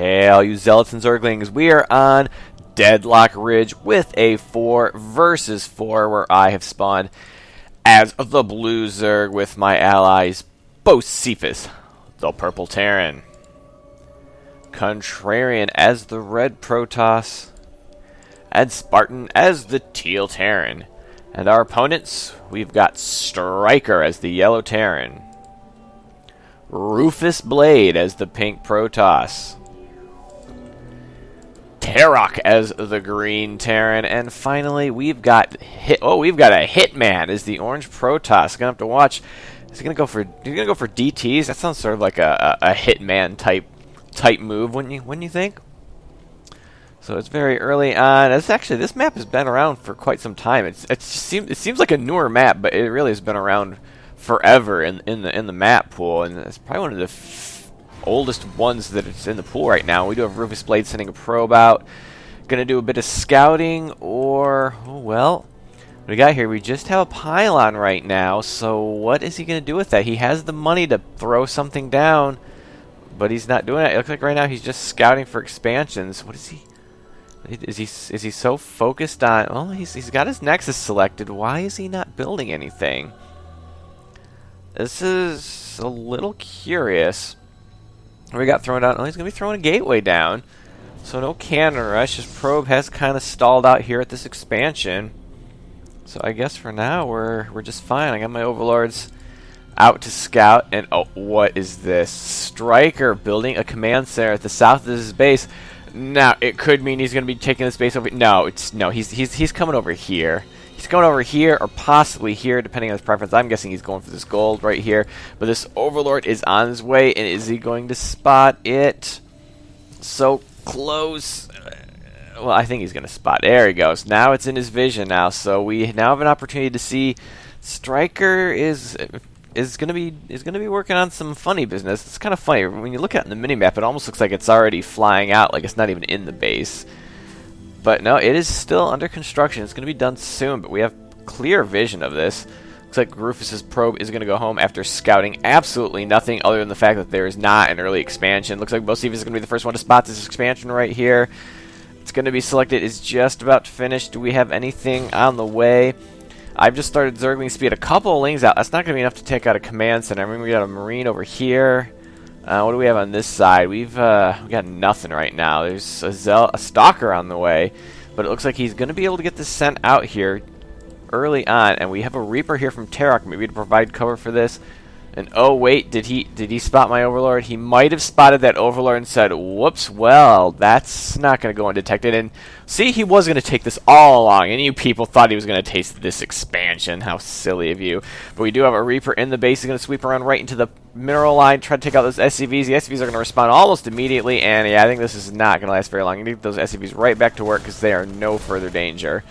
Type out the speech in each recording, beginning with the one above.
Hey, all you zealots and zerglings, we are on Deadlock Ridge with a 4 versus 4 where I have spawned as the blue zerg with my allies Bocephus, the purple Terran, Contrarian as the red Protoss, and Spartan as the teal Terran. And our opponents, we've got Striker as the yellow Terran, Rufus Blade as the pink Protoss, Terok as the green Terran, and finally we've got a Hitman as the orange Protoss. Gonna have to watch. Is he gonna go for DTs? That sounds sort of like a Hitman type move, wouldn't you think? So it's very early on. This map has been around for quite some time. It seems like a newer map, but it really has been around forever in the map pool, and it's probably one of the oldest ones that it's in the pool right now. We do have Rufus Blade sending a probe out. Gonna do a bit of scouting, or what we got here? We just have a pylon right now. So what is he gonna do with that? He has the money to throw something down, but he's not doing it. It looks like right now he's just scouting for expansions. What is he? Is he so focused on? Well, he's got his nexus selected. Why is he not building anything? This is a little curious. We got thrown down. Oh, he's going to be throwing a gateway down. So no cannon rush. His probe has kind of stalled out here at this expansion. So I guess for now we're just fine. I got my overlords out to scout. And oh, what is this? Striker building a command center at the south of his base. Now it could mean he's going to be taking this base over. No, he's coming over here. He's going over here or possibly here, depending on his preference. I'm guessing he's going for this gold right here. But this Overlord is on his way, and is he going to spot it? So close. Well, I think he's going to spot. There he goes. Now it's in his vision now. So we now have an opportunity to see Striker is going to be working on some funny business. It's kind of funny when you look at it in the minimap. It almost looks like it's already flying out, like it's not even in the base. But no, it is still under construction. It's going to be done soon, but we have clear vision of this. Looks like Rufus's probe is going to go home after scouting absolutely nothing other than the fact that there is not an early expansion. Looks like Bocephus is going to be the first one to spot this expansion right here. It's going to be selected. It's just about to finish. Do we have anything on the way? I've just started zergling speed a couple of lings out. That's not going to be enough to take out a command center. I mean, we got a marine over here. What do we have on this side? We got nothing right now. There's a stalker on the way, but it looks like he's going to be able to get this sent out here early on. And we have a Reaper here from Terok, maybe to provide cover for this. And oh wait, did he spot my Overlord? He might have spotted that Overlord and said, "Whoops, well, that's not going to go undetected." And see, he was going to take this all along, and you people thought he was going to taste this expansion. How silly of you. But we do have a Reaper in the base. He's going to sweep around right into the mineral line, try to take out those SCVs. The SCVs are going to respond almost immediately, and yeah, I think this is not going to last very long. You need those SCVs right back to work because they are no further danger.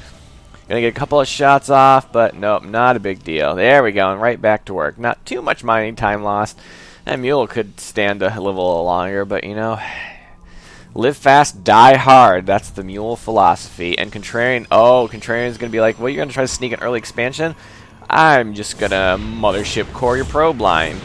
Gonna get a couple of shots off, but nope, not a big deal. There we go, and right back to work. Not too much mining time lost. That mule could stand to live a little longer, but you know, live fast, die hard. That's the mule philosophy. And Contrarian's gonna be like, well, you're gonna try to sneak an early expansion? I'm just gonna mothership core your probe line.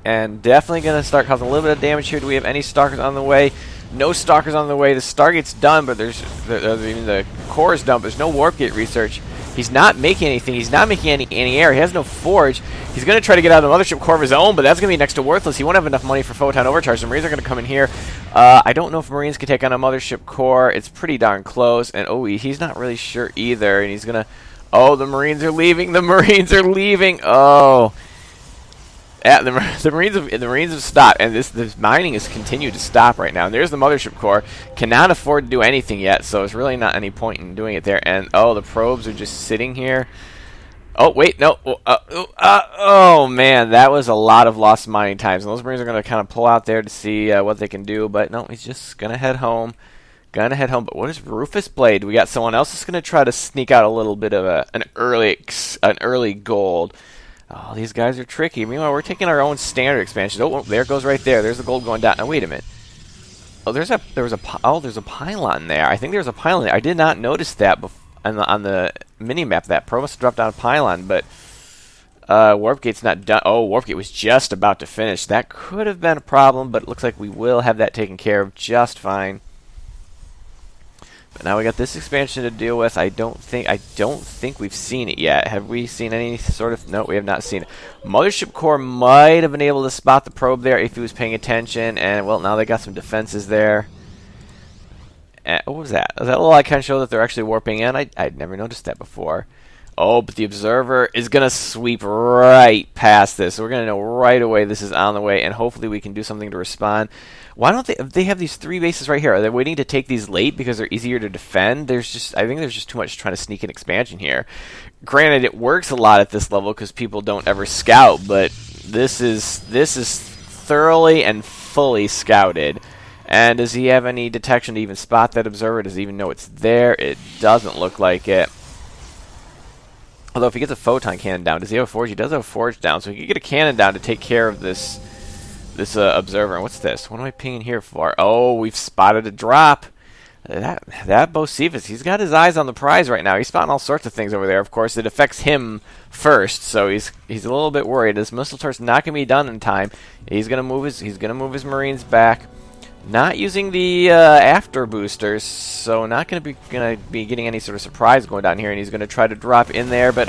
And definitely gonna start causing a little bit of damage here. Do we have any stalkers on the way? No stalkers on the way. The Stargate's done, but even the core is done. But there's no warp gate research. He's not making anything. He's not making any air. He has no forge. He's going to try to get out of the mothership core of his own, but that's going to be next to worthless. He won't have enough money for photon overcharge. The Marines are going to come in here. I don't know if Marines can take on a mothership core. It's pretty darn close. And oh, he's not really sure either. And he's going to... Oh, the Marines are leaving. The Marines are leaving. Oh... Yeah, the Marines have stopped, and this mining has continued to stop right now. And there's the mothership core. Cannot afford to do anything yet, so there's really not any point in doing it there. And oh, the probes are just sitting here. Oh wait, no. Oh man, that was a lot of lost mining times. And those Marines are going to kind of pull out there to see what they can do. But no, he's just going to head home. But what is Rufus Blade? We got someone else that's going to try to sneak out a little bit of an early gold. Oh, these guys are tricky. Meanwhile, we're taking our own standard expansion. Oh, there it goes right there. There's the gold going down. Now, wait a minute. Oh, there's a pylon there. I think there's a pylon there. I did not notice that on the mini map. That pro must have dropped down a pylon, but Warp gate's not done. Oh, warp gate was just about to finish. That could have been a problem, but it looks like we will have that taken care of just fine. But now we got this expansion to deal with. I don't think we've seen it yet. Have we seen any sort of? No, we have not seen it. Mothership core might have been able to spot the probe there if he was paying attention. And well, now they got some defenses there. And what was that? Was that a little icon show that they're actually warping in? I'd never noticed that before. Oh, but the observer is going to sweep right past this. So we're going to know right away this is on the way, and hopefully we can do something to respond. Why don't they have these 3 bases right here? Are they waiting to take these late because they're easier to defend? I think there's just too much trying to sneak an expansion here. Granted, it works a lot at this level because people don't ever scout, but this is thoroughly and fully scouted. And does he have any detection to even spot that observer? Does he even know it's there? It doesn't look like it. Although if he gets a photon cannon down, does he have a forge? He does have a forge down, so he could get a cannon down to take care of this observer. And what's this? What am I pinging here for? Oh, we've spotted a drop. That Bocephus, he's got his eyes on the prize right now. He's spotting all sorts of things over there. Of course, it affects him first, so he's a little bit worried. His missile turret's not going to be done in time. He's going to move his Marines back. Not using the after boosters, so not going to be getting any sort of surprise going down here. And he's going to try to drop in there, but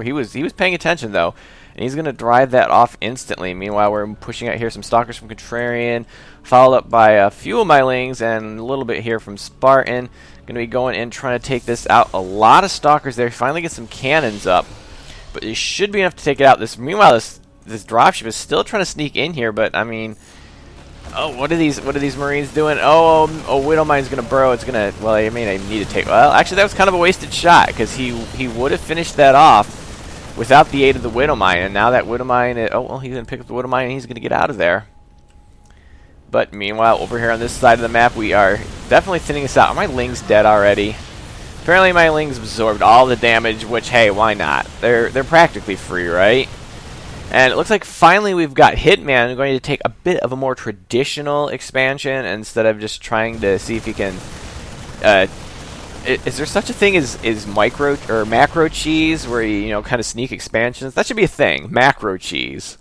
he was paying attention though, and he's going to drive that off instantly. Meanwhile, we're pushing out here some stalkers from Contrarian, followed up by a few of my lings and a little bit here from Spartan. Going to be going in trying to take this out. A lot of stalkers there. Finally get some cannons up, but it should be enough to take it out. Meanwhile, this dropship is still trying to sneak in here, but I mean. Oh, what are these Marines doing? Oh, Widowmine's gonna burrow. It's gonna. Well, I mean, I need to take. Well, actually, that was kind of a wasted shot because he would have finished that off without the aid of the Widowmine, and now that Widowmine. Oh, well, he's gonna pick up the Widowmine and he's gonna get out of there. But meanwhile, over here on this side of the map, we are definitely thinning this out. Are my lings dead already? Apparently, my lings absorbed all the damage. Which, hey, why not? They're practically free, right? And it looks like finally we've got Hitman going to take a bit of a more traditional expansion instead of just trying to see if he can. Is there such a thing as micro or macro cheese where you kind of sneak expansions? That should be a thing. Macro cheese,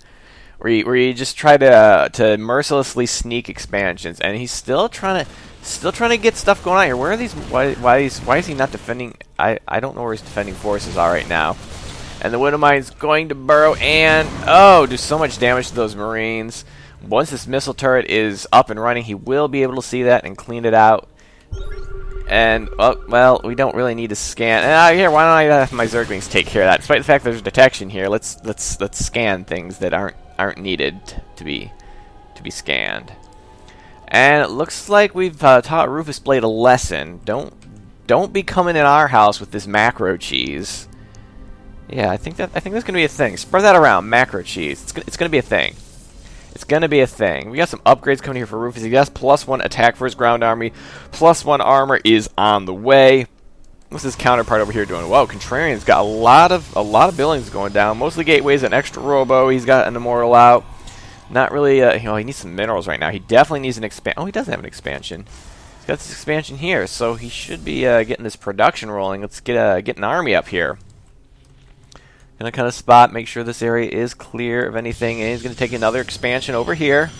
where you just try to mercilessly sneak expansions, and he's still trying to get stuff going on here. Where are these? Why is he not defending? I don't know where his defending forces are right now. And the Widowmine's going to burrow and, do so much damage to those Marines. Once this missile turret is up and running, he will be able to see that and clean it out. And, well, we don't really need to scan. Here, why don't I have my Zerglings take care of that? Despite the fact there's detection here, let's scan things that aren't needed to be scanned. And it looks like we've taught Rufus Blade a lesson. Don't be coming in our house with this macro cheese. Yeah, I think that's going to be a thing. Spread that around, macro cheese. It's going to be a thing. It's going to be a thing. We got some upgrades coming here for Rufus. He has +1 attack for his ground army. +1 armor is on the way. What's his counterpart over here doing? Whoa, Contrarian's got a lot of buildings going down. Mostly gateways, an extra robo. He's got an immortal out. Not really. He needs some minerals right now. He definitely needs an expansion. Oh, he does have an expansion. He's got this expansion here, so he should be getting this production rolling. Let's get an army up here. Gonna kind of spot, make sure this area is clear of anything, and he's gonna take another expansion over here.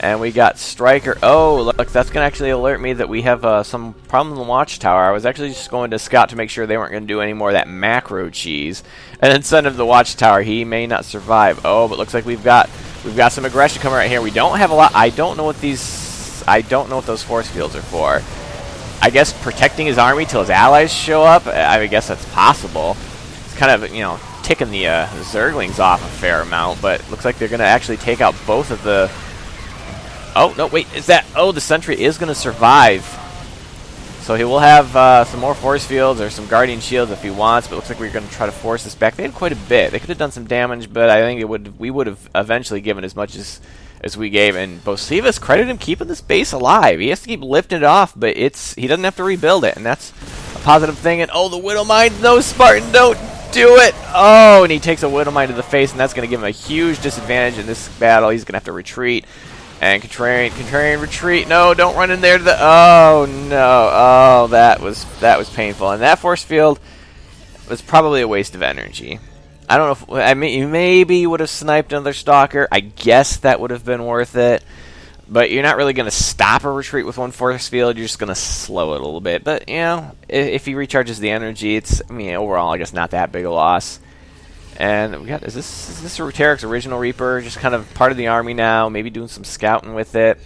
And we got Striker. Oh, look, that's gonna actually alert me that we have some problem in the watchtower. I was actually just going to scout to make sure they weren't gonna do any more of that macro cheese. And instead of the watchtower, he may not survive. Oh, but looks like we've got some aggression coming right here. We don't have a lot. I don't know what those force fields are for. I guess protecting his army till his allies show up. I guess that's possible. Kind of, ticking the Zerglings off a fair amount, but looks like they're going to actually take out both of the... Oh, no, wait, the Sentry is going to survive. So he will have some more force fields or some Guardian Shields if he wants, but looks like we're going to try to force this back. They had quite a bit. They could have done some damage, but I think we would have eventually given as much as we gave. And Bocephus, credit him keeping this base alive. He has to keep lifting it off, but he doesn't have to rebuild it, and that's a positive thing. And, the Widowmine, no, Spartan, don't do it! Oh, and he takes a Widowmine to the face, and that's going to give him a huge disadvantage in this battle. He's going to have to retreat. And Contrarian retreat. No, don't run in there to the... Oh, no. Oh, that was painful. And that force field was probably a waste of energy. I don't know if, I mean, maybe you would have sniped another Stalker. I guess that would have been worth it. But you're not really going to stop a retreat with one force field. You're just going to slow it a little bit. But, you know, if he recharges the energy, it's, I mean, overall, I guess not that big a loss. And we got, is this Tarek's original Reaper? Just kind of part of the army now. Maybe doing some scouting with it.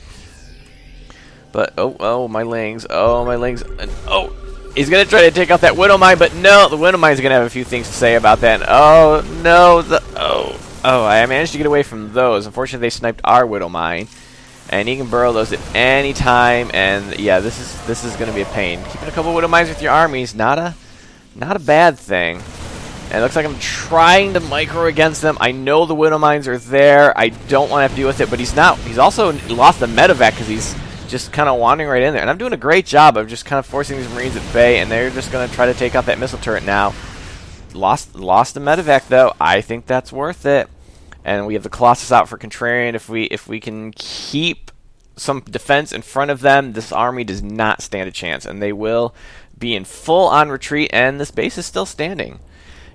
But, oh, my Lings. Oh, my Lings. And, oh, he's going to try to take out that Widowmine. But no, the Widowmine's going to have a few things to say about that. And, oh, no. Oh, I managed to get away from those. Unfortunately, they sniped our Widowmine. And he can burrow those at any time, and yeah, this is going to be a pain. Keeping a couple Widowmines with your armies, not a bad thing. And it looks like I'm trying to micro against them. I know the Widowmines are there. I don't want to have to deal with it, but he's not. He's also lost the medevac because he's just kind of wandering right in there. And I'm doing a great job of just kind of forcing these Marines at bay, and they're just going to try to take out that missile turret now. Lost the medevac though. I think that's worth it. And we have the Colossus out for Contrarian. If we can keep some defense in front of them, this army does not stand a chance, and they will be in full-on retreat, and this base is still standing.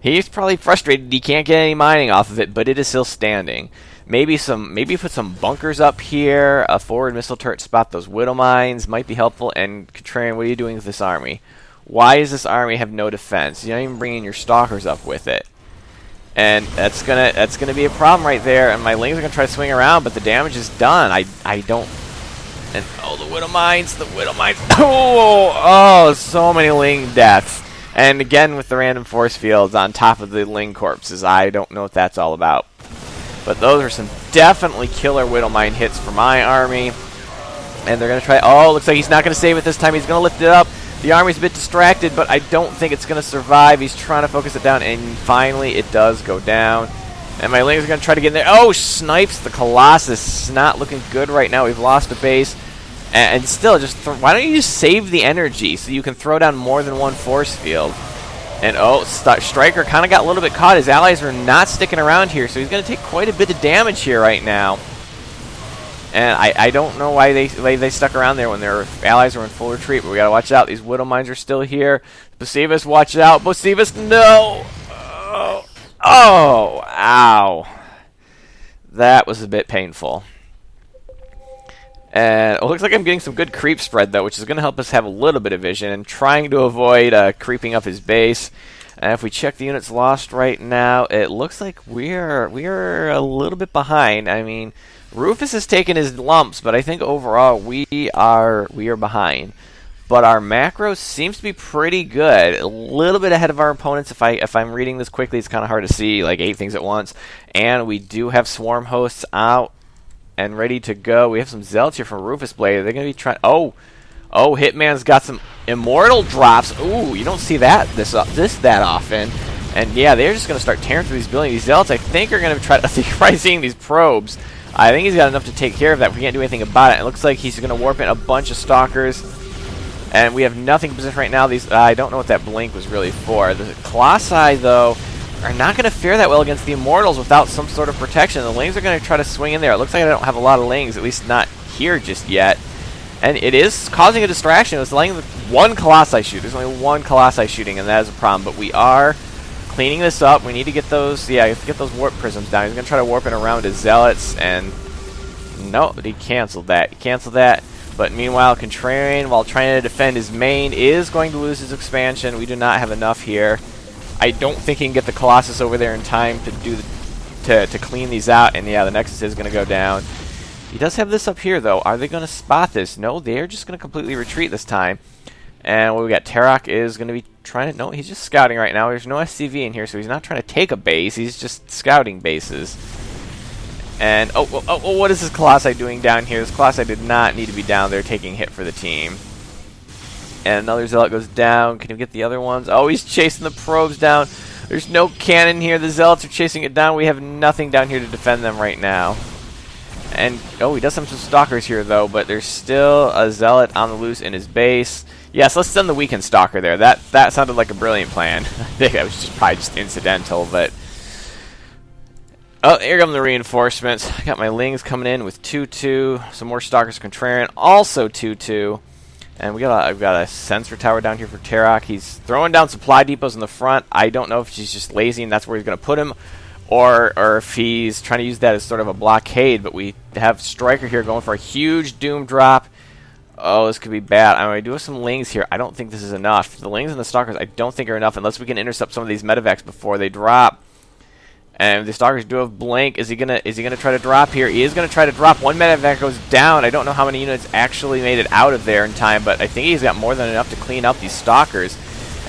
He's probably frustrated he can't get any mining off of it, but it is still standing. Maybe put some bunkers up here, a forward missile turret to spot those Widowmines might be helpful. And Contrarian, what are you doing with this army? Why does this army have no defense? You're not even bringing your Stalkers up with it. And that's gonna be a problem right there. And my Lings are gonna try to swing around, but the damage is done. I don't. And oh, the Widowmines. Oh, so many Ling deaths. And again with the random force fields on top of the Ling corpses. I don't know what that's all about. But those are some definitely killer Widowmine hits for my army. And they're gonna try. Oh, looks like he's not gonna save it this time. He's gonna lift it up. The army's a bit distracted, but I don't think it's going to survive. He's trying to focus it down, and finally it does go down. And my Lings are going to try to get in there. Oh, snipes the Colossus. It's not looking good right now. We've lost a base. And still, just why don't you just save the energy so you can throw down more than one force field? And oh, Striker kind of got a little bit caught. His allies are not sticking around here, so he's going to take quite a bit of damage here right now. And I don't know why they stuck around there when their allies were in full retreat, but we gotta watch out. These Widowmines are still here. Bosivus, watch out. Bosivus, no! Oh, ow. That was a bit painful. And it looks like I'm getting some good creep spread, though, which is going to help us have a little bit of vision. And trying to avoid creeping up his base. And if we check the units lost right now, it looks like we're a little bit behind. I mean, Rufus has taken his lumps, but I think overall we are behind. But our macro seems to be pretty good. A little bit ahead of our opponents. If I'm reading this quickly, it's kind of hard to see like 8 things at once. And we do have swarm hosts out and ready to go. We have some zealots here from Rufus Blade. They're going to be trying. Oh, Hitman's got some immortal drops. Ooh, you don't see that that often. And yeah, they're just going to start tearing through these buildings. These zealots, I think, are going to try seeing these probes. I think he's got enough to take care of that. We can't do anything about it. It looks like he's going to warp in a bunch of Stalkers. And we have nothing in position right now. These I don't know what that blink was really for. The Colossi, though, are not going to fare that well against the Immortals without some sort of protection. The Lings are going to try to swing in there. It looks like I don't have a lot of Lings, at least not here just yet. And it is causing a distraction. It's letting one Colossi shoot. There's only one Colossi shooting, and that is a problem. But we are cleaning this up. We need to get those, get those warp prisms down. He's going to try to warp it around his zealots, and no, he canceled that. But meanwhile, Contrarian, while trying to defend his main, is going to lose his expansion. We do not have enough here. I don't think he can get the Colossus over there in time to do to clean these out. And yeah, the Nexus is going to go down. He does have this up here, though. Are they going to spot this? No, they're just going to completely retreat this time. And what we got, Tarok is going to be trying to... No, he's just scouting right now. There's no SCV in here, so he's not trying to take a base. He's just scouting bases. And, what is this Colossi doing down here? This Colossi did not need to be down there taking hit for the team. And another Zealot goes down. Can you get the other ones? Oh, he's chasing the probes down. There's no cannon here. The Zealots are chasing it down. We have nothing down here to defend them right now. And, he does have some Stalkers here, though, but there's still a Zealot on the loose in his base. Yes, let's send the weakened Stalker there. That sounded like a brilliant plan. I think that was probably just incidental, but... Oh, here come the reinforcements. I got my Lings coming in with 2-2. Some more Stalkers Contrarian, also 2-2. And I've got a sensor tower down here for Terok. He's throwing down supply depots in the front. I don't know if he's just lazy and that's where he's going to put him, or if he's trying to use that as sort of a blockade. But we have Striker here going for a huge Doom drop. Oh, this could be bad. I do have some Lings here. I don't think this is enough. The Lings and the Stalkers I don't think are enough unless we can intercept some of these medevacs before they drop. And the Stalkers do have Blink. Is he gonna try to drop here? He is gonna try to drop. One medevac goes down. I don't know how many units actually made it out of there in time, but I think he's got more than enough to clean up these Stalkers.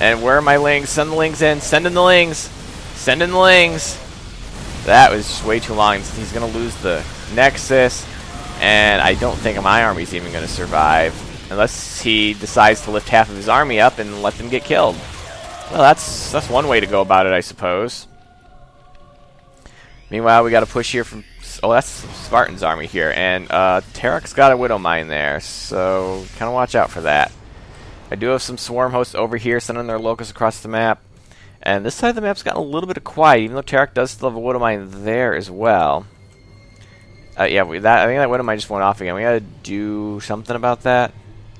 And where are my Lings? Send the Lings in. Send in the Lings. Send in the Lings. That was just way too long. He's gonna lose the Nexus, and I don't think my army's even gonna survive unless he decides to lift half of his army up and let them get killed. Well, that's one way to go about it, I suppose. Meanwhile, we got a push here from... Oh, that's Spartan's army here. And Terok's got a Widow Mine there, so kind of watch out for that. I do have some Swarm hosts over here sending their locusts across the map. And this side of the map's gotten a little bit quiet, even though Terok does still have a Widow Mine there as well. Yeah, I think that Widow Mine just went off again. We gotta do something about that.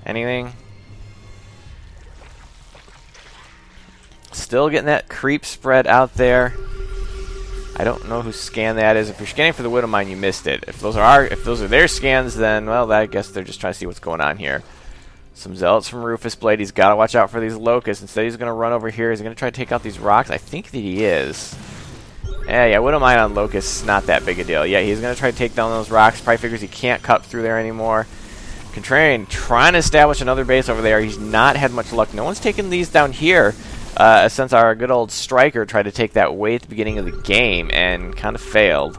Anything? Still getting that creep spread out there. I don't know whose scan that is. If you're scanning for the Widow Mine, you missed it. If those are their scans, then well, I guess they're just trying to see what's going on here. Some Zealots from Rufus Blade. He's got to watch out for these Locusts. Instead, he's going to run over here. He's going to try to take out these rocks. I think that he is. Yeah, Widow Mine on Locusts, not that big a deal. Yeah, he's going to try to take down those rocks. Probably figures he can't cut through there anymore. Contrarian trying to establish another base over there. He's not had much luck. No one's taken these down here. Since our good old Striker tried to take that way at the beginning of the game and kind of failed.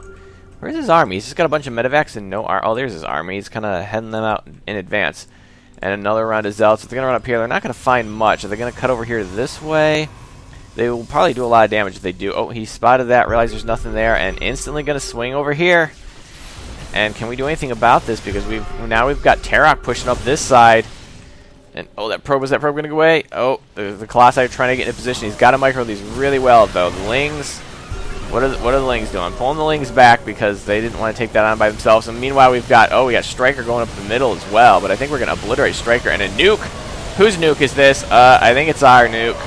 Where's his army? He's just got a bunch of medevacs and no oh, there's his army. He's kind of heading them out in advance. And another round of Zealots. If they're going to run up here, they're not going to find much. Are they going to cut over here this way? They will probably do a lot of damage if they do. Oh, he spotted that, realized there's nothing there, and instantly going to swing over here. And can we do anything about this? Because now we've got Terok pushing up this side. And oh, was that probe going to go away? Oh, the Colossi are trying to get in position. He's got to micro these really well, though. The Lings, what are the Lings doing? Pulling the Lings back because they didn't want to take that on by themselves. And meanwhile, we got Striker going up the middle as well. But I think we're going to obliterate Striker and a nuke. Whose nuke is this? I think it's our nuke.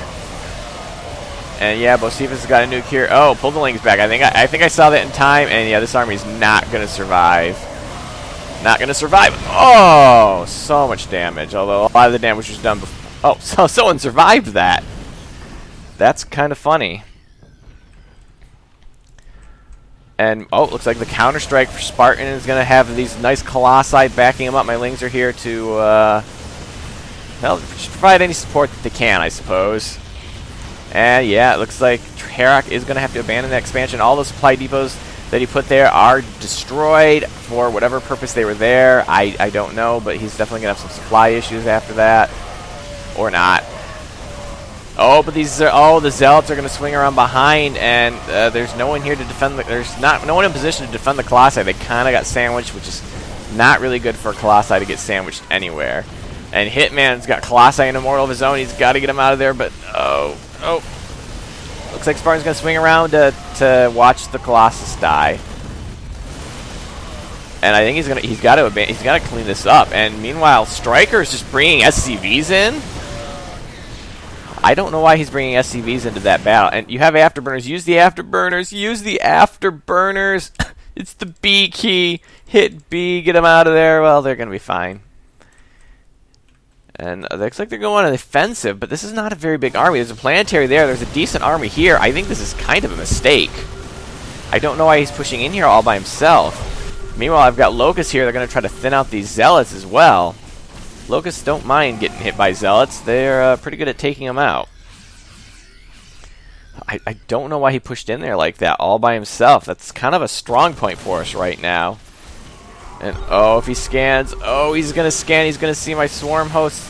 And yeah, Bocephus has got a nuke here. Oh, pull the Lings back. I think I saw that in time. And yeah, this army's not going to survive. Not going to survive. Oh, so much damage. Although a lot of the damage was done before. Oh, so someone survived that. That's kind of funny. And, oh, it looks like the counter-strike for Spartan is going to have these nice Colossi backing him up. My Lings are here to, well, provide any support that they can, I suppose. And, yeah, it looks like Terok is going to have to abandon that expansion. All the supply depots that he put there are destroyed for whatever purpose they were there. I don't know, but he's definitely going to have some supply issues after that. Or not. Oh, but these are, the Zealots are going to swing around behind, and there's no one here to defend. There's no one in position to defend the Colossi. They kind of got sandwiched, which is not really good for a Colossi to get sandwiched anywhere. And Hitman's got Colossi in Immortal of his own. He's got to get him out of there, but oh. Looks like Spartan's going to swing around to watch the Colossus die. And I think he's got to clean this up. And meanwhile, Striker's just bringing SCVs in. I don't know why he's bringing SCVs into that battle. And you have afterburners. Use the afterburners. Use the afterburners. It's the B key. Hit B. Get them out of there. Well, they're going to be fine. And it looks like they're going on an offensive, but this is not a very big army. There's a planetary there. There's a decent army here. I think this is kind of a mistake. I don't know why he's pushing in here all by himself. Meanwhile, I've got Locusts here. They're going to try to thin out these Zealots as well. Locusts don't mind getting hit by Zealots. They're pretty good at taking them out. I don't know why he pushed in there like that all by himself. That's kind of a strong point for us right now. And oh, if he scans, oh, he's gonna scan. He's gonna see my swarm hosts.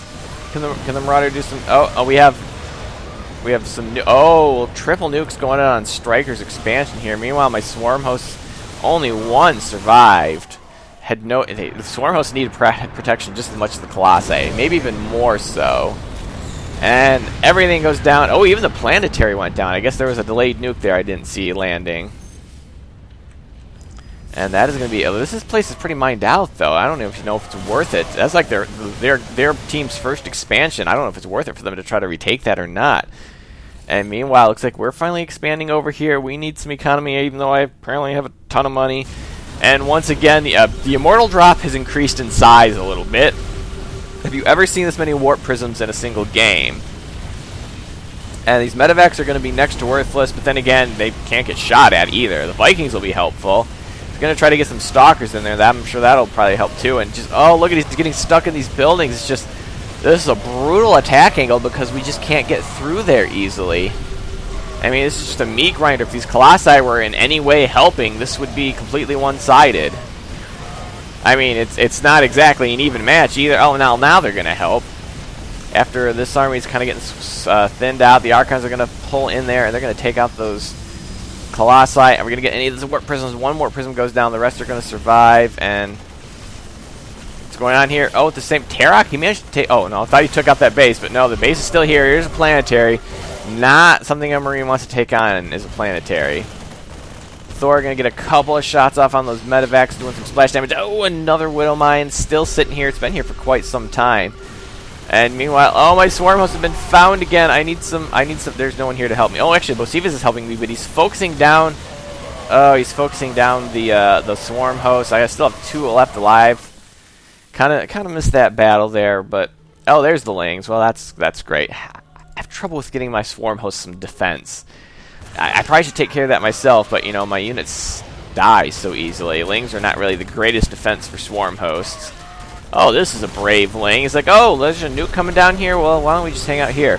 Can the Marauder do some? Oh, we have some. Triple nukes going on Striker's expansion here. Meanwhile, my swarm hosts, only one survived. The swarm hosts needed protection just as much as the Colossi, maybe even more so. And everything goes down. Oh, even the planetary went down. I guess there was a delayed nuke there I didn't see landing. And that is going to be... Oh, this place is pretty mined out, though. I don't even know if it's worth it. That's like their team's first expansion. I don't know if it's worth it for them to try to retake that or not. And meanwhile, it looks like we're finally expanding over here. We need some economy, even though I apparently have a ton of money. And once again, the Immortal drop has increased in size a little bit. Have you ever seen this many warp prisms in a single game? And these medevacs are going to be next to worthless, but then again, they can't get shot at either. The Vikings will be helpful. He's going to try to get some stalkers in there. I'm sure that'll probably help too. And just, oh, look at he's getting stuck in these buildings. It's just, this is a brutal attack angle because we just can't get through there easily. I mean, this is just a meat grinder. If these Colossi were in any way helping, this would be completely one-sided. I mean, it's not exactly an even match either. Oh, now they're going to help. After this army's kind of getting thinned out, the Archons are going to pull in there, and they're going to take out those Colossi. Are we going to get any of these warp prisms? One warp prism goes down. The rest are going to survive. And what's going on here? Oh, it's the same. Terok? He managed to take... Oh, no. I thought he took out that base. But no, the base is still here. Here's a planetary. Not something a Marine wants to take on is a planetary. Thor going to get a couple of shots off on those medevacs, doing some splash damage. Oh, another Widow Mine still sitting here. It's been here for quite some time. And meanwhile, oh, my swarm host has been found again. I need some. There's no one here to help me. Oh, actually, Bocephus is helping me, but he's focusing down. Oh, he's focusing down the swarm host. I still have 2 left alive. Kind of missed that battle there, but oh, there's the Lings. Well, that's great. I have trouble with getting my swarm host some defense. I probably should take care of that myself, but you know, my units die so easily. Lings are not really the greatest defense for swarm hosts. Oh, this is a brave Ling. He's like, oh, there's a nuke coming down here. Well, why don't we just hang out here?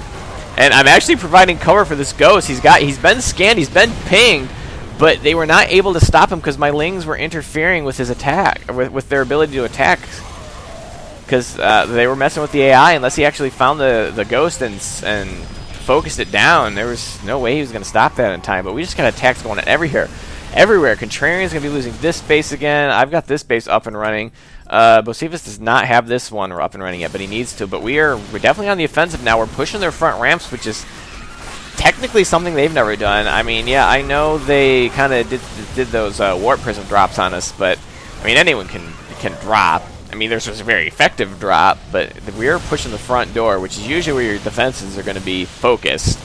And I'm actually providing cover for this ghost. He's been scanned, he's been pinged, but they were not able to stop him because my Lings were interfering with his attack, with their ability to attack, because they were messing with the AI. Unless he actually found the ghost and focused it down, there was no way he was going to stop that in time. But we just got attacks going on everywhere. Contrarian's going to be losing this base again. I've got this base up and running. Bocephus does not have this one up and running yet, but he needs to. But we're definitely on the offensive now. We're pushing their front ramps, which is technically something they've never done. I mean, yeah, I know they kind of did those warp prism drops on us, but I mean, anyone can drop. I mean, there's a very effective drop, but we're pushing the front door, which is usually where your defenses are going to be focused.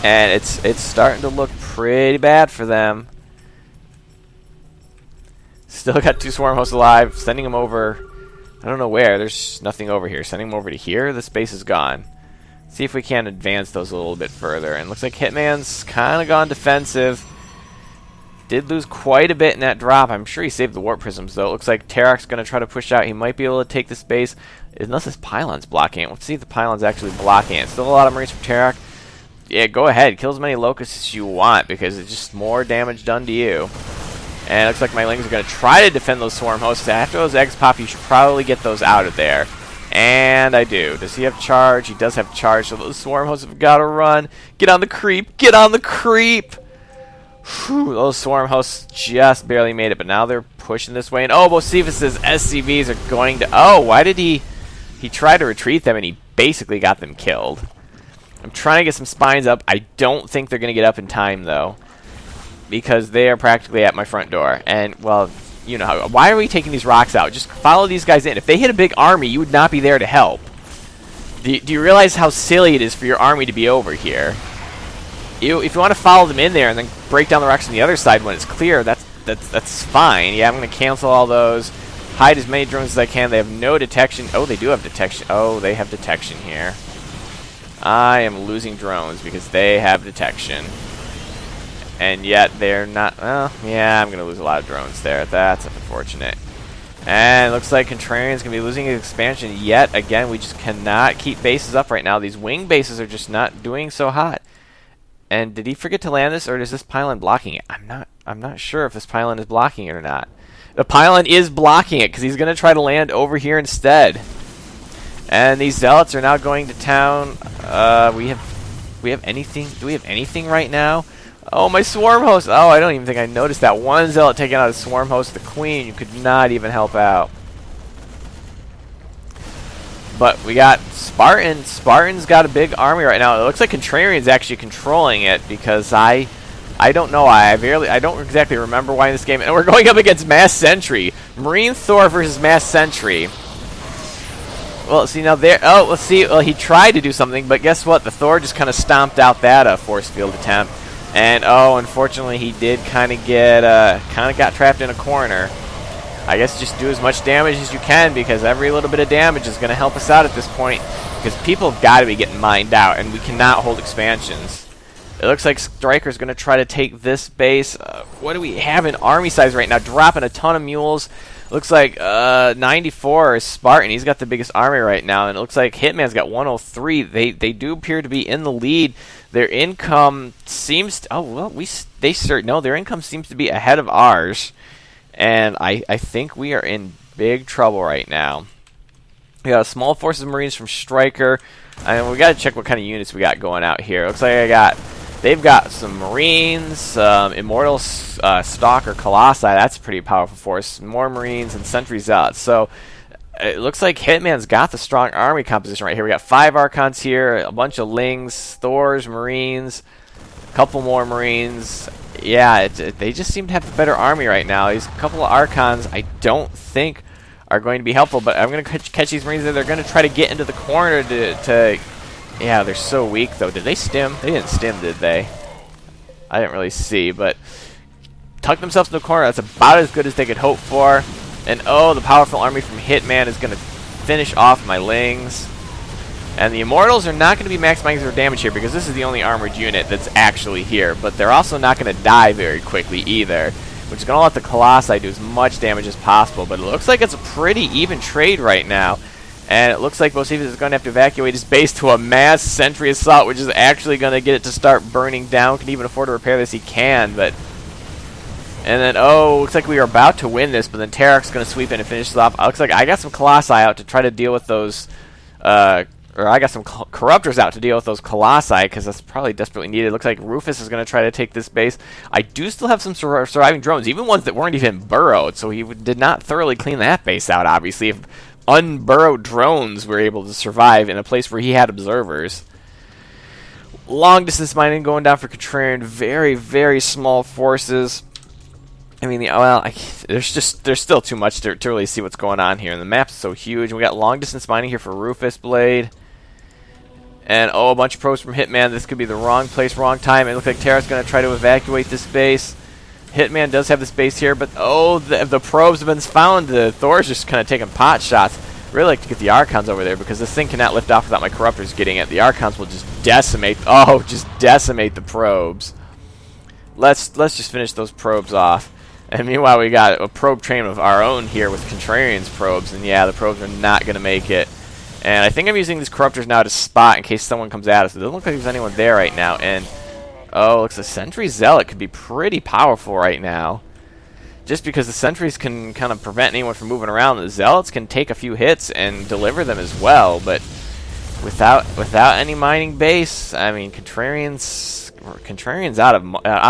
And it's starting to look pretty bad for them. Still got 2 swarm hosts alive. Sending them over. I don't know where. There's nothing over here. Sending them over to here. The space is gone. See if we can advance those a little bit further. And looks like Hitman's kind of gone defensive. Did lose quite a bit in that drop. I'm sure he saved the warp prisms, though. It looks like Terok's going to try to push out. He might be able to take this base. Unless this pylon's blocking it. Let's see if the pylon's actually blocking it. Still a lot of Marines from Terok. Yeah, go ahead. Kill as many locusts as you want, because it's just more damage done to you. And it looks like my Lings are going to try to defend those swarm hosts. After those eggs pop, you should probably get those out of there. And I do. Does he have charge? He does have charge, so those swarm hosts have got to run. Get on the creep. Get on the creep. Whew, those swarm hosts just barely made it, but now they're pushing this way. And oh, Bocephus' SCVs are going to... Oh, why did he tried to retreat them, and he basically got them killed. I'm trying to get some spines up. I don't think they're going to get up in time, though, because they are practically at my front door. And, well, you know how. Why are we taking these rocks out? Just follow these guys in. If they hit a big army, you would not be there to help. Do you realize how silly it is for your army to be over here? If you want to follow them in there and then break down the rocks on the other side when it's clear, that's fine. Yeah, I'm going to cancel all those. Hide as many drones as I can. They have no detection. Oh, they do have detection. Oh, they have detection here. I am losing drones because they have detection. And yet they're not... Well, yeah, I'm going to lose a lot of drones there. That's unfortunate. And it looks like Contrarian's going to be losing his expansion yet again. We just cannot keep bases up right now. These wing bases are just not doing so hot. And did he forget to land this, or is this pylon blocking it? I'm not sure if this pylon is blocking it or not. The pylon is blocking it because he's going to try to land over here instead. And these zealots are now going to town. We have anything? Do we have anything right now? Oh, my swarm host. Oh, I don't even think I noticed that. One zealot taking out a swarm host, the queen. You could not even help out. But we got Spartan. Spartan's got a big army right now. It looks like Contrarian's actually controlling it because I I don't know. I don't exactly remember why in this game. And we're going up against Mass Sentry. Marine Thor versus Mass Sentry. Well, see, now there... Oh, let's see. Well, he tried to do something, but guess what? The Thor just kind of stomped out that force field attempt. And, oh, unfortunately, he did kind of got trapped in a corner. I guess just do as much damage as you can, because every little bit of damage is going to help us out at this point. Because people have got to be getting mined out, and we cannot hold expansions. It looks like Striker's going to try to take this base. What do we have in army size right now? Dropping a ton of mules. Looks like 94 is Spartan. He's got the biggest army right now, and it looks like Hitman's got 103. They do appear to be in the lead. Their income seems to, their income seems to be ahead of ours, and I think we are in big trouble right now. We got a small forces of Marines from Striker, and we got to check what kind of units we got going out here. Looks like they've got some Marines, Immortal Stalker Colossi. That's a pretty powerful force. More Marines and Sentry Zealots. So it looks like Hitman's got the strong army composition right here. We got 5 Archons here, a bunch of Lings, Thors, Marines, a couple more Marines. Yeah, they just seem to have the better army right now. These couple of Archons I don't think are going to be helpful, but I'm going to catch these Marines. They're going to try to get into the corner to yeah, they're so weak, though. Did they stim? They didn't stim, did they? I didn't really see, but tuck themselves in the corner. That's about as good as they could hope for. And, oh, the powerful army from Hitman is going to finish off my Lings. And the Immortals are not going to be maximizing their damage here, because this is the only armored unit that's actually here. But they're also not going to die very quickly either, which is going to let the Colossi do as much damage as possible. But it looks like it's a pretty even trade right now. And it looks like Bocephus is going to have to evacuate his base to a mass sentry assault, which is actually going to get it to start burning down. Can even afford to repair this, he can, but... And then, oh, looks like we are about to win this, but then Tarek's going to sweep in and finish this off. Looks like I got some Colossi out to try to deal with those... or I got some Corruptors out to deal with those Colossi, because that's probably desperately needed. It looks like Rufus is going to try to take this base. I do still have some surviving drones, even ones that weren't even burrowed, so he did not thoroughly clean that base out, obviously. If unburrowed drones were able to survive in a place where he had observers. Long distance mining going down for Contrarian. Very, very small forces. I mean, there's still too much to really see what's going on here. And the map's so huge. We got long distance mining here for Rufus Blade. And, oh, a bunch of probes from Hitman. This could be the wrong place, wrong time. It looks like Tara's going to try to evacuate this base. Hitman does have this base here, but oh, the probes have been found. The Thor's just kind of taking pot shots. Really like to get the Archons over there, because this thing cannot lift off without my Corruptors getting it. The Archons will just decimate. Oh, just decimate the probes. Let's just finish those probes off. And meanwhile, we got a probe train of our own here with Contrarian's probes, and yeah, the probes are not going to make it. And I think I'm using these Corruptors now to spot in case someone comes at us. It doesn't look like there's anyone there right now, and oh, looks like Sentry Zealot could be pretty powerful right now. Just because the Sentries can kind of prevent anyone from moving around, the Zealots can take a few hits and deliver them as well. But without any mining base, I mean, Contrarian's out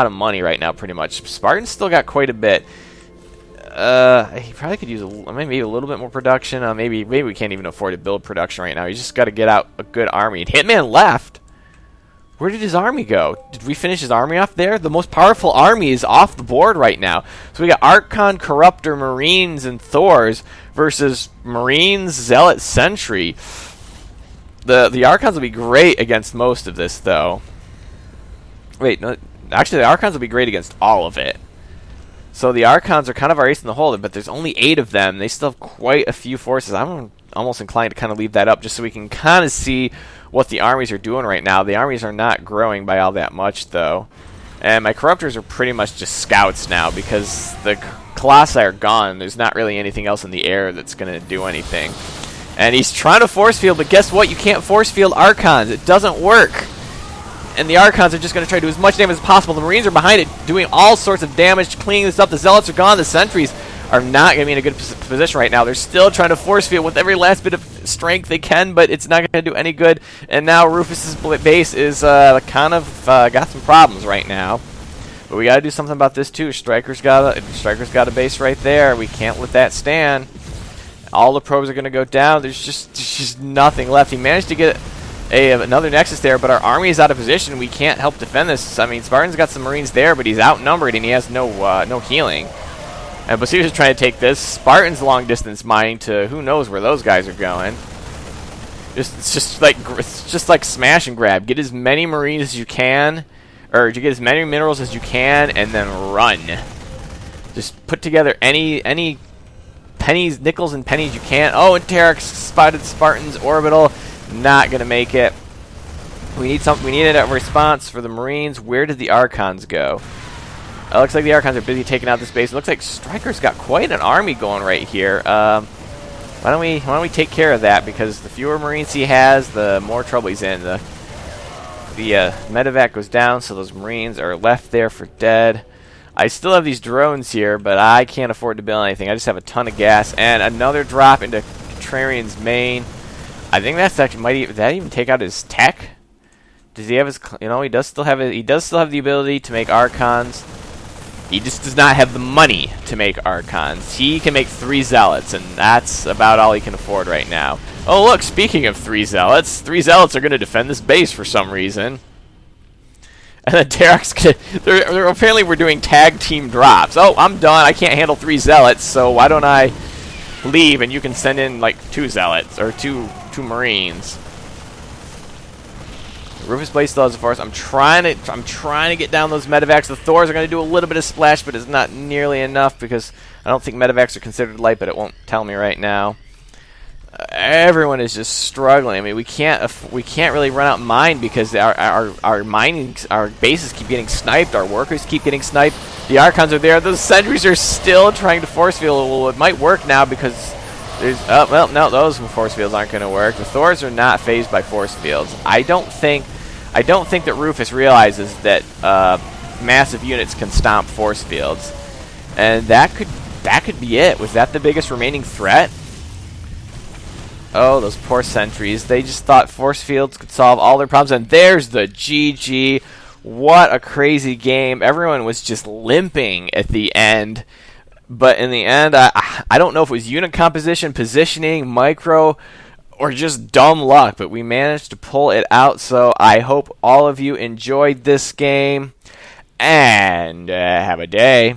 of money right now, pretty much. Spartan's still got quite a bit. He probably could use maybe a little bit more production. Maybe we can't even afford to build production right now. You just got to get out a good army. And Hitman left. Where did his army go? Did we finish his army off there? The most powerful army is off the board right now. So we got Archon, Corruptor, Marines, and Thors versus Marines, Zealot, Sentry. The Archons will be great against most of this, though. Wait, no. Actually, the Archons will be great against all of it. So the Archons are kind of our ace in the hole, but there's only 8 of them. They still have quite a few forces. I'm almost inclined to kind of leave that up just so we can kind of see what the armies are doing right now. The armies are not growing by all that much, though. And my Corruptors are pretty much just scouts now because the Colossi are gone. There's not really anything else in the air that's going to do anything. And he's trying to force field, but guess what? You can't force field Archons. It doesn't work. And the Archons are just going to try to do as much damage as possible. The Marines are behind it, doing all sorts of damage, cleaning this up. The Zealots are gone. The Sentries are not going to be in a good position right now. They're still trying to force field with every last bit of strength they can, but it's not going to do any good. And now Rufus's base is kind of got some problems right now. But we got to do something about this too. Striker's got a base right there. We can't let that stand. All the probes are going to go down. There's just nothing left. He managed to get another Nexus there, but our army is out of position. We can't help defend this. I mean, Spartan's got some Marines there, but he's outnumbered and he has no healing. And Basiru's trying to take this. Spartan's long distance mining to who knows where those guys are going. It's just like smash and grab. Get as many Marines as you can, or you get as many minerals as you can, and then run. Just put together any pennies, nickels, and pennies you can. Oh, and Terex spotted Spartan's orbital. Not gonna make it. We need something. We needed a response for the Marines. Where did the Archons go? It looks like the Archons are busy taking out this base. It looks like Stryker's got quite an army going right here. Why don't we take care of that? Because the fewer Marines he has, the more trouble he's in. The medevac goes down, so those Marines are left there for dead. I still have these drones here, but I can't afford to build anything. I just have a ton of gas and another drop into Contrarian's main. I think that's actually did that even take out his tech? Does he have his? You know, he does still have the ability to make Archons. He just does not have the money to make Archons. He can make 3 Zealots, and that's about all he can afford right now. Oh, look, speaking of 3 Zealots, 3 Zealots are going to defend this base for some reason. And then Derek's they're apparently we're doing tag team drops. Oh, I'm done. I can't handle 3 Zealots, so why don't I leave and you can send in like 2 Zealots or two Marines. Rufus Blaze still has a force. I'm trying to get down those medevacs. The Thors are going to do a little bit of splash, but it's not nearly enough because I don't think medevacs are considered light, but it won't tell me right now. Everyone is just struggling. I mean, we can't really run out and mine because our bases keep getting sniped. Our workers keep getting sniped. The Archons are there. Those sentries are still trying to force field. Well, it might work now because there's well, no, those force fields aren't going to work. The Thors are not phased by force fields. I don't think that Rufus realizes that massive units can stomp force fields, and that could be it. Was that the biggest remaining threat? Oh, those poor sentries. They just thought force fields could solve all their problems, and there's the GG. What a crazy game. Everyone was just limping at the end. But in the end, I don't know if it was unit composition, positioning, micro, or just dumb luck, but we managed to pull it out. So I hope all of you enjoyed this game, and have a day.